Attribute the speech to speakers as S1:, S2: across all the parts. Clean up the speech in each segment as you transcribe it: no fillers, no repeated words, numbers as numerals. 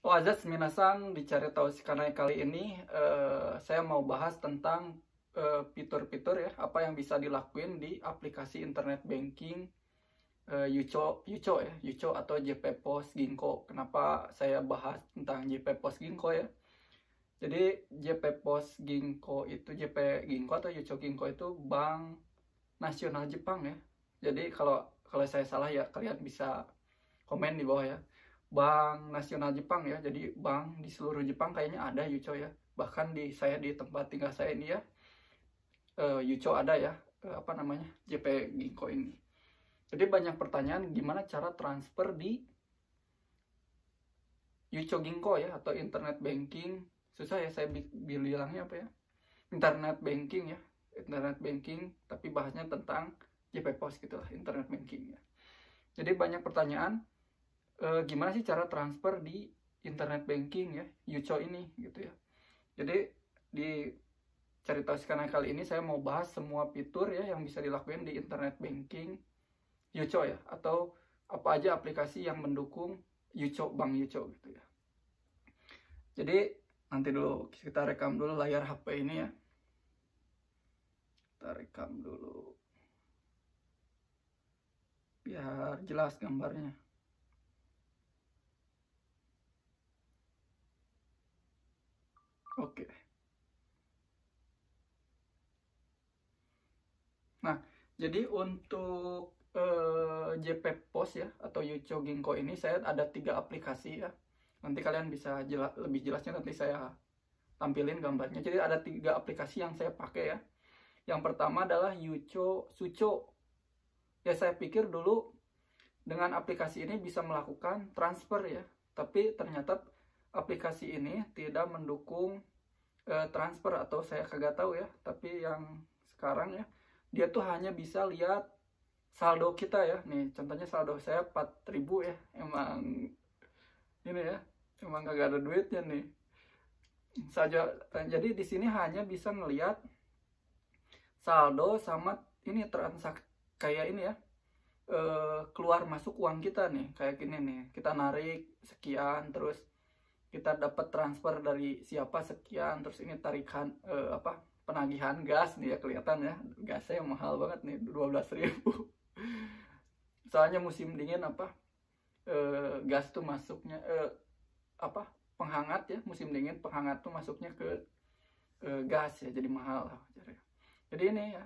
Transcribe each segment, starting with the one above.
S1: Azaz minasan, dicari tahu sekarang kali ini saya mau bahas tentang fitur-fitur ya, apa yang bisa dilakuin di aplikasi internet banking Yuco ya, Yuco atau JP Pos Ginko. Kenapa saya bahas tentang JP Pos Ginko ya? Jadi JP Pos Ginko itu, JP Ginko atau Yuco Ginko itu bank nasional Jepang ya. Jadi kalau saya salah ya kalian bisa komen di bawah ya. Bank nasional Jepang ya, jadi bank di seluruh Jepang kayaknya ada Yuco ya. Bahkan di tempat tinggal saya ini ya, Yuco ada ya, apa namanya, JP Ginko ini. Jadi banyak pertanyaan gimana cara transfer di Yuco Ginko ya, atau internet banking. Susah ya saya bilangnya apa ya, internet banking ya, internet banking, tapi bahasnya tentang JP Pos gitu lah, internet banking ya. Jadi banyak pertanyaan, gimana sih cara transfer di internet banking ya, Yuco ini gitu ya. Jadi di cari tahu sekarang kali ini saya mau bahas semua fitur ya yang bisa dilakukan di internet banking Yuco ya, atau apa aja aplikasi yang mendukung Yuco, Bank Yuco gitu ya. Jadi nanti dulu kita rekam dulu layar HP ini ya. Kita rekam dulu biar jelas gambarnya. Oke. Nah, jadi untuk JP Pos ya atau Yuco Ginko ini saya ada 3 aplikasi ya. Nanti kalian bisa lebih jelasnya nanti saya tampilin gambarnya. Jadi ada 3 aplikasi yang saya pakai ya. Yang pertama adalah Yuco Suco. Ya saya pikir dulu dengan aplikasi ini bisa melakukan transfer ya. Tapi ternyata aplikasi ini tidak mendukung transfer, atau saya kagak tahu ya. Tapi yang sekarang ya, dia tuh hanya bisa lihat saldo kita ya. Nih contohnya saldo saya 4.000 ya. Emang ini ya, emang kagak ada duitnya nih saja. Jadi di sini hanya bisa ngelihat saldo sama ini transaksi kayak ini ya, keluar masuk uang kita nih, kayak gini nih, kita narik sekian, terus kita dapat transfer dari siapa sekian, terus ini tarikan apa, penagihan gas nih ya, kelihatan ya gasnya mahal banget nih, 12.000. Soalnya musim dingin apa, gas tuh masuknya apa, penghangat ya, musim dingin penghangat tuh masuknya ke gas ya, jadi mahal lah. Jadi ini ya,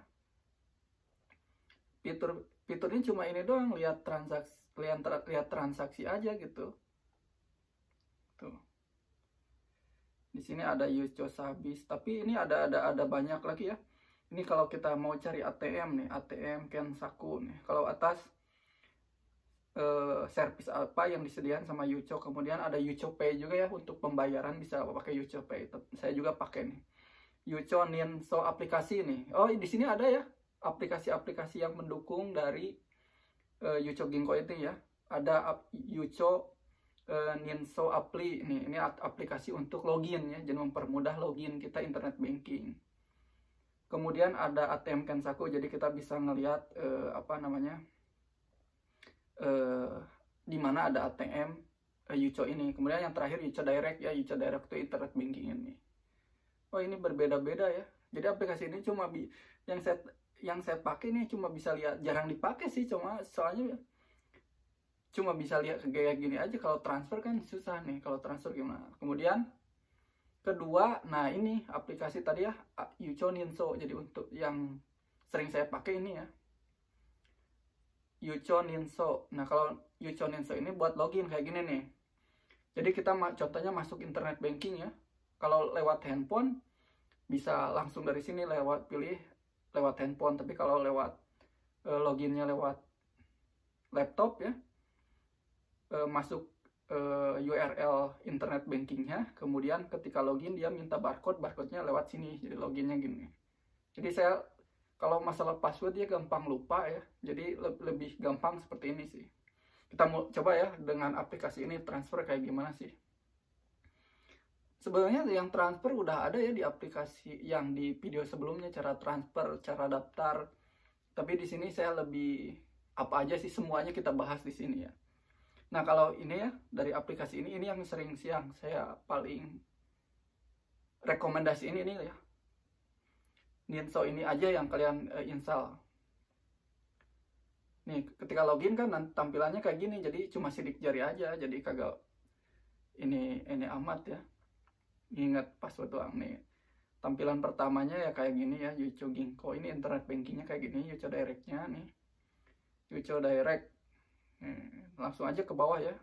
S1: fiturnya cuma ini doang, lihat transaksi aja gitu. Tuh. Di sini ada Yuco Sabis, tapi ini ada banyak lagi ya. Ini kalau kita mau cari ATM nih, ATM Kensaku nih. Kalau atas servis apa yang disediakan sama Yuco, kemudian ada Yuco Pay juga ya, untuk pembayaran bisa pakai Yuco Pay. Saya juga pakai nih. Yuco Ninso aplikasi nih. Oh, di sini ada ya aplikasi-aplikasi yang mendukung dari Yuco Ginko itu ya. Ada Yuco Ninso Appli nih. Ini aplikasi untuk login ya, jadi mempermudah login kita internet banking. Kemudian ada ATM Kensaku, jadi kita bisa ngelihat apa namanya, di mana ada ATM Yuco ini. Kemudian yang terakhir Yuco Direct ya, Yuco Direct itu internet banking ini. Oh, ini berbeda-beda ya. Jadi aplikasi ini cuma yang saya pakai nih cuma bisa lihat, jarang dipakai sih, soalnya cuma bisa lihat kayak gini aja. Kalau transfer kan susah nih, kalau transfer gimana. Kemudian kedua, nah ini aplikasi tadi ya, Yuco Ninso. Jadi untuk yang sering saya pakai ini ya, Yuco Ninso. Nah kalau Yuco Ninso ini buat login kayak gini nih. Jadi kita contohnya masuk internet banking ya. Kalau lewat handphone bisa langsung dari sini pilih lewat handphone. Tapi kalau lewat loginnya lewat laptop ya, masuk URL internet bankingnya, kemudian ketika login dia minta barcode-nya lewat sini, jadi loginnya gini. Jadi saya kalau masalah password dia gampang lupa ya, jadi lebih gampang seperti ini sih. Kita mau coba ya dengan aplikasi ini transfer kayak gimana sih. Sebenarnya yang transfer udah ada ya di aplikasi yang di video sebelumnya, cara transfer, cara daftar. Tapi di sini saya lebih apa aja sih, semuanya kita bahas di sini ya. Nah kalau ini ya dari aplikasi ini yang sering siang saya paling rekomendasi ini ya, Ninso ini aja yang kalian install. Nih ketika login kan tampilannya kayak gini, jadi cuma sidik jari aja, jadi kagak ini amat ya, ingat password doang. Nih tampilan pertamanya ya kayak gini ya, Yucho Ginkgo. Ini internet bankingnya kayak gini, Yucho Directnya nih, Yucho Direct. Langsung aja ke bawah ya.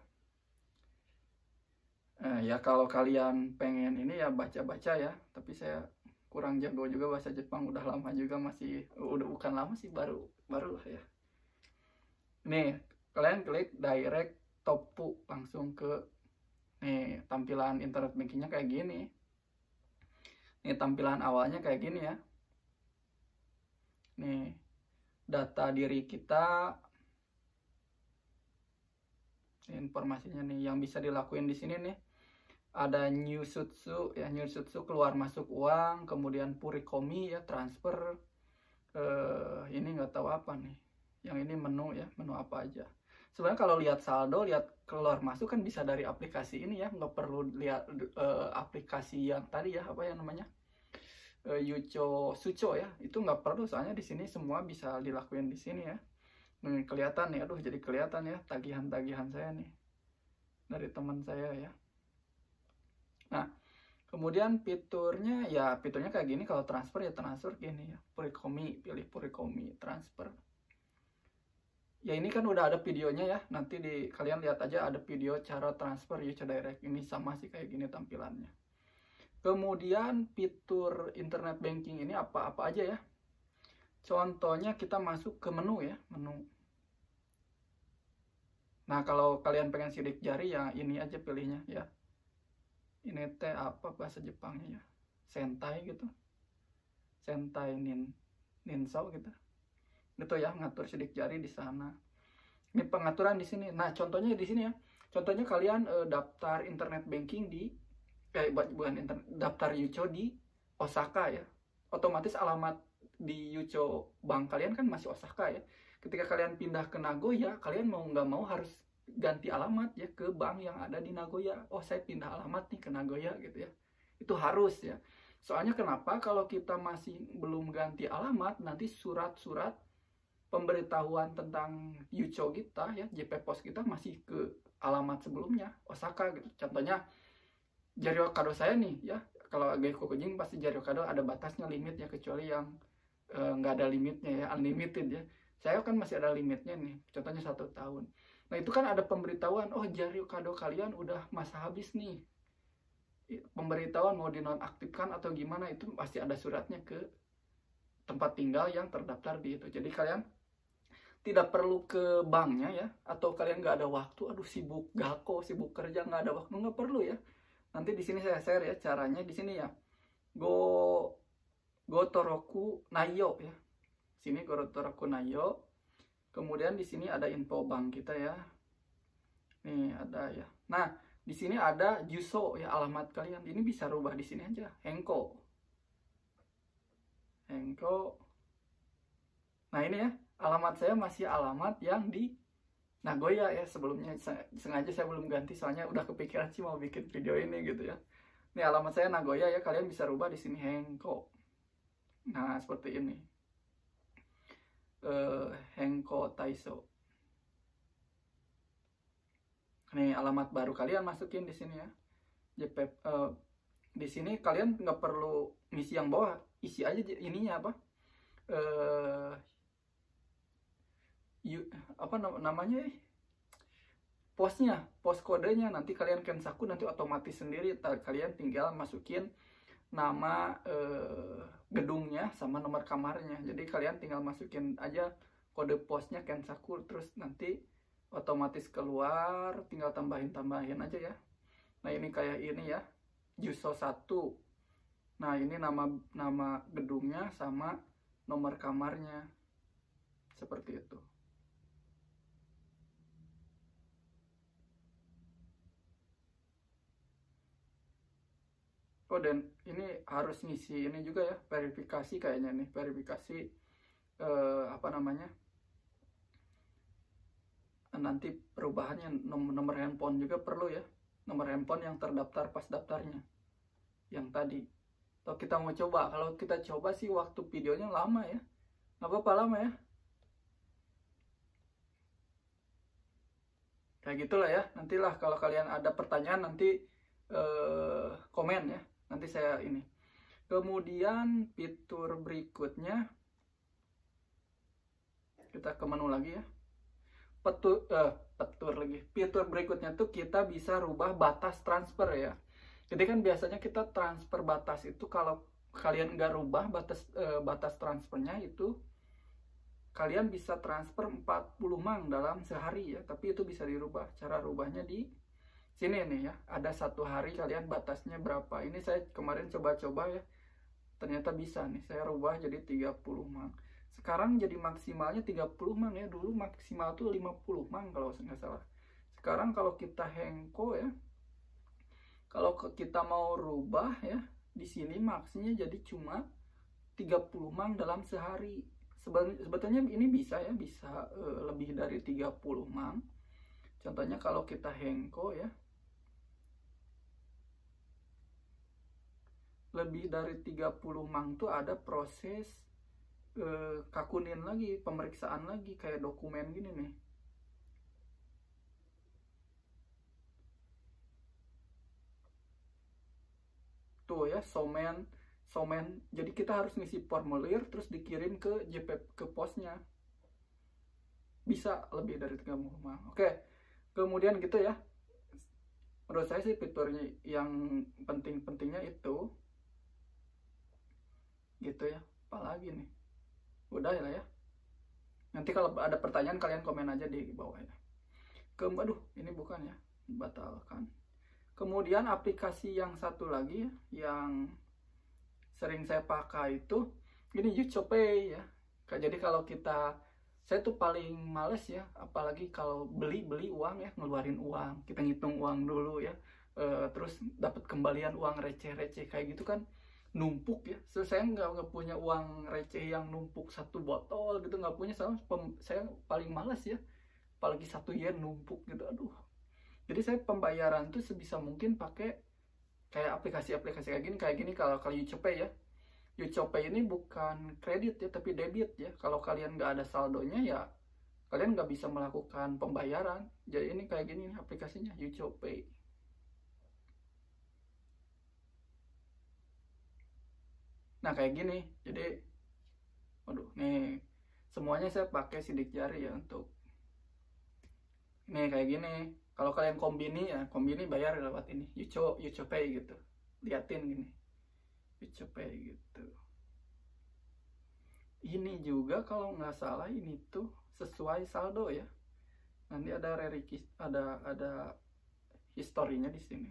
S1: Ya kalau kalian pengen ini ya baca-baca ya, tapi saya kurang jago juga bahasa Jepang, udah lama juga, masih udah bukan lama sih, baru lah ya. Nih kalian klik direct topu langsung ke nih tampilan internet bankingnya kayak gini. Nih tampilan awalnya kayak gini ya. Nih data diri kita, informasinya nih yang bisa dilakuin di sini nih. Ada Nyusutsu ya, Nyusutsu keluar masuk uang, kemudian Purikomi ya transfer. Ini nggak tahu apa nih. Yang ini menu ya, menu apa aja. Sebenarnya kalau lihat saldo, lihat keluar masuk kan bisa dari aplikasi ini ya, nggak perlu lihat aplikasi yang tadi ya, apa yang namanya Yucho Sucho ya, itu nggak perlu, soalnya di sini semua bisa dilakuin di sini ya. Nih, kelihatan nih, aduh jadi kelihatan ya tagihan-tagihan saya nih dari teman saya ya. Nah kemudian fiturnya kayak gini. Kalau transfer ya transfer gini ya, Purikomi, pilih Purikomi transfer. Ya ini kan udah ada videonya ya, nanti kalian lihat aja, ada video cara transfer Yucho Direct. Ini sama sih kayak gini tampilannya. Kemudian fitur internet banking ini apa-apa aja ya. Contohnya kita masuk ke menu ya, menu. Nah kalau kalian pengen sidik jari ya ini aja pilihnya ya. Ini teh apa bahasa Jepangnya ya, sentai gitu, sentai ninso gitu. Gitu ya, ngatur sidik jari di sana. Ini pengaturan di sini. Nah contohnya di sini ya, contohnya kalian daftar internet banking di bukan internet, daftar Yucho di Osaka ya, otomatis alamat di Yucho bank kalian kan masih Osaka ya. Ketika kalian pindah ke Nagoya, kalian mau nggak mau harus ganti alamat ya ke bank yang ada di Nagoya. Oh saya pindah alamat nih ke Nagoya gitu ya, itu harus ya. Soalnya kenapa, kalau kita masih belum ganti alamat, nanti surat-surat pemberitahuan tentang Yucho kita ya, JP Pos kita masih ke alamat sebelumnya Osaka gitu. Contohnya Jaryokado saya nih ya, kalau Geikokujin pasti Jaryokado ada batasnya, limitnya, kecuali yang nggak ada limitnya ya, unlimited ya. Saya kan masih ada limitnya nih, contohnya 1 tahun. Nah itu kan ada pemberitahuan, oh Jaryokado kalian udah masa habis nih, pemberitahuan mau dinonaktifkan atau gimana, itu pasti ada suratnya ke tempat tinggal yang terdaftar di itu. Jadi kalian tidak perlu ke banknya ya, atau kalian nggak ada waktu, aduh sibuk gako, sibuk kerja, nggak ada waktu, nggak perlu ya. Nanti di sini saya share ya caranya di sini ya. Go Toroku Nayo ya. Sini Go Toroku Nayo. Kemudian di sini ada info bank kita ya. Nih ada ya. Nah, di sini ada Juso ya, alamat kalian. Ini bisa rubah di sini aja. Henko. Nah, ini ya. Alamat saya masih alamat yang di Nagoya ya. Sebelumnya sengaja saya belum ganti, soalnya udah kepikiran sih mau bikin video ini gitu ya. Ini alamat saya Nagoya ya, kalian bisa rubah di sini Henko. Nah seperti ini, Henko Taiso. Nih alamat baru kalian masukin di sini ya. Di sini kalian nggak perlu ngisi yang bawah, isi aja ininya apa, apa namanya, posnya, pos kodenya. Nanti kalian kensaku nanti otomatis sendiri, kalian tinggal masukin nama gedungnya sama nomor kamarnya. Jadi kalian tinggal masukin aja kode posnya kensaku, terus nanti otomatis keluar, tinggal tambahin aja ya. Nah ini kayak ini ya, Juso 1. Nah ini nama gedungnya sama nomor kamarnya, seperti itu. Oh dan ini harus ngisi ini juga ya, verifikasi kayaknya nih, verifikasi apa namanya, nanti perubahannya nomor handphone juga perlu ya, nomor handphone yang terdaftar pas daftarnya yang tadi. Atau kita mau coba, kalau kita coba sih waktu videonya lama ya, nggak apa-apa lama ya, kayak gitulah ya. Nantilah kalau kalian ada pertanyaan nanti komen ya, nanti saya ini. Kemudian fitur berikutnya, kita ke menu lagi ya, fitur berikutnya tuh kita bisa rubah batas transfer ya. Jadi kan biasanya kita transfer batas itu, kalau kalian nggak rubah batas transfernya itu, kalian bisa transfer 40 mang dalam sehari ya, tapi itu bisa dirubah. Cara rubahnya di sini nih ya, ada 1 hari kalian batasnya berapa. Ini saya kemarin coba-coba ya, ternyata bisa nih, saya rubah jadi 30 mang. Sekarang jadi maksimalnya 30 mang ya, dulu maksimal tuh 50 mang kalau nggak salah. Sekarang kalau kita hengko ya, kalau kita mau rubah ya, di sini maksinya jadi cuma 30 mang dalam sehari. Sebetulnya ini bisa ya, bisa lebih dari 30 mang. Contohnya kalau kita hengko ya, lebih dari 30 mang tuh ada proses kakunin lagi, pemeriksaan lagi, kayak dokumen gini nih. Tuh ya, somen. Jadi kita harus ngisi formulir terus dikirim ke ke posnya. Bisa lebih dari 30 mang. Oke. Kemudian gitu ya. Menurut saya sih fiturnya yang penting-pentingnya itu gitu ya. Apalagi nih. Udah ya. Nanti kalau ada pertanyaan kalian komen aja di bawah ya. Aduh, ini bukan ya. Batalkan. Kemudian aplikasi yang satu lagi yang sering saya pakai itu ini Yuchopay ya. Jadi kalau saya tuh paling males ya, apalagi kalau beli uang ya, ngeluarin uang, kita ngitung uang dulu ya, terus dapat kembalian uang receh kayak gitu kan numpuk ya. So, saya nggak punya uang receh yang numpuk 1 botol gitu, nggak punya. Saya paling males ya, apalagi 1 yen numpuk gitu, aduh. Jadi saya pembayaran tuh sebisa mungkin pakai kayak aplikasi-aplikasi kayak gini. Kalau Yuchopay ya, Yuchopay ini bukan kredit ya, tapi debit ya. Kalau kalian nggak ada saldonya ya, kalian nggak bisa melakukan pembayaran. Jadi ini kayak gini nih aplikasinya, Yuchopay. Nah kayak gini, jadi, waduh, nih semuanya saya pakai sidik jari ya untuk nih kayak gini. Kalau kalian kombini ya, kombini bayar lewat ini, Yuchopay gitu. Liatin gini, Yuchopay gitu. Ini juga kalau nggak salah ini tuh sesuai saldo ya. Nanti ada ada historinya di sini.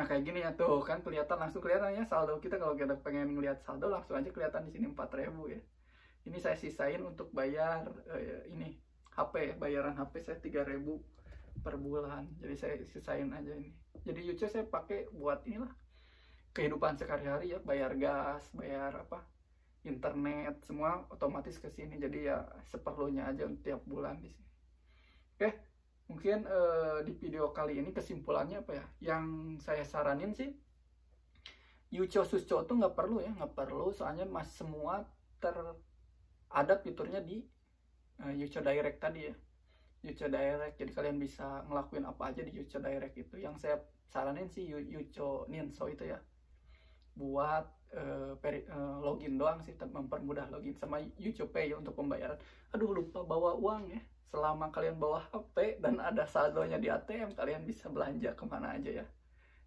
S1: Nah kayak gini ya, tuh kan langsung kelihatan ya saldo kita. Kalau kita pengen ngeliat saldo langsung aja kelihatan di sini 4.000 ya. Ini saya sisain untuk bayar ini HP ya, bayaran HP saya 3.000 per bulan. Jadi saya sisain aja ini. Jadi Yucho saya pakai buat inilah kehidupan sehari-hari ya, bayar gas, bayar apa, internet, semua otomatis ke sini. Jadi ya seperlunya aja tiap bulan di sini. Oke, mungkin di video kali ini kesimpulannya apa ya? Yang saya saranin sih, Yucho Suscho tuh nggak perlu ya, nggak perlu. Soalnya semua ada fiturnya di Yucho Direct tadi ya, Yucho Direct. Jadi kalian bisa ngelakuin apa aja di Yucho Direct itu. Yang saya saranin sih Yucho Ninso itu ya, buat login doang sih, mempermudah login. Sama Yuchopay untuk pembayaran. Aduh, lupa bawa uang ya. Selama kalian bawa HP dan ada saldonya di ATM, kalian bisa belanja kemana aja ya,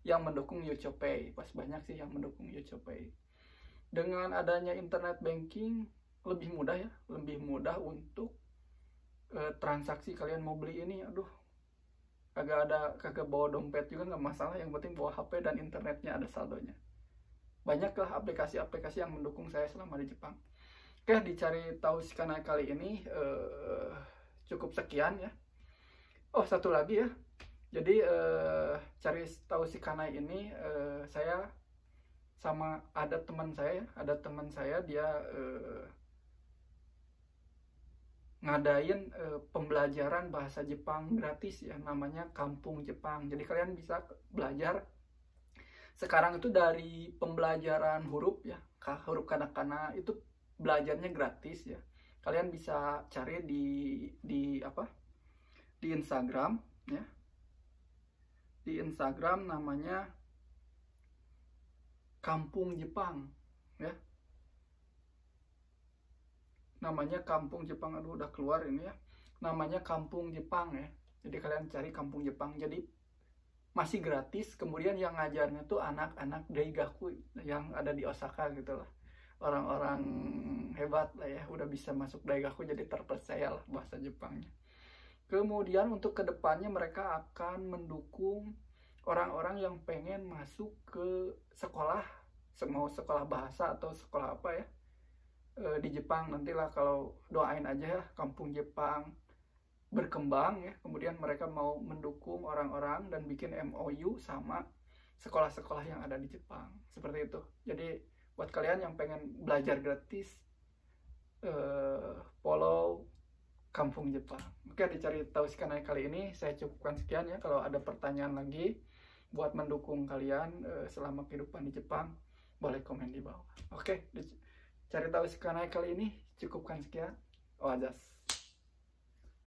S1: yang mendukung Yuchopay. Pas banyak sih yang mendukung Yuchopay. Dengan adanya internet banking lebih mudah ya, lebih mudah untuk transaksi. Kalian mau beli ini, aduh, kagak bawa dompet juga nggak masalah, yang penting bawa HP dan internetnya ada saldonya. Banyaklah aplikasi-aplikasi yang mendukung saya selama di Jepang. Oke, dicari tahu Shikanai kali ini cukup sekian ya. Oh, satu lagi ya. Jadi cari tahu Shikanai ini saya sama ada teman saya dia ngadain pembelajaran bahasa Jepang gratis ya, namanya Kampung Jepang. Jadi kalian bisa belajar sekarang itu dari pembelajaran huruf ya, huruf katakana itu belajarnya gratis ya. Kalian bisa cari di apa? Di Instagram ya. Di Instagram namanya Kampung Jepang ya. Namanya Kampung Jepang. Aduh, udah keluar ini ya. Namanya Kampung Jepang ya. Jadi kalian cari Kampung Jepang. Jadi masih gratis. Kemudian yang ngajarnya tuh anak-anak daigaku yang ada di Osaka gitu lah. Orang-orang hebat lah ya, udah bisa masuk daigaku, jadi terpercaya lah bahasa Jepangnya. Kemudian untuk kedepannya mereka akan mendukung orang-orang yang pengen masuk ke sekolah, mau sekolah bahasa atau sekolah apa ya, di Jepang. Nantilah, kalau doain aja ya Kampung Jepang berkembang ya. Kemudian mereka mau mendukung orang-orang dan bikin MOU sama sekolah-sekolah yang ada di Jepang, seperti itu. Jadi buat kalian yang pengen belajar gratis, follow Kampung Jepang. Oke, dicari tahu sekarang kali ini saya cukupkan sekian ya. Kalau ada pertanyaan lagi buat mendukung kalian selama kehidupan di Jepang, boleh komen di bawah. Oke, cari tahu sekarang kali ini cukupkan sekian. Oazas.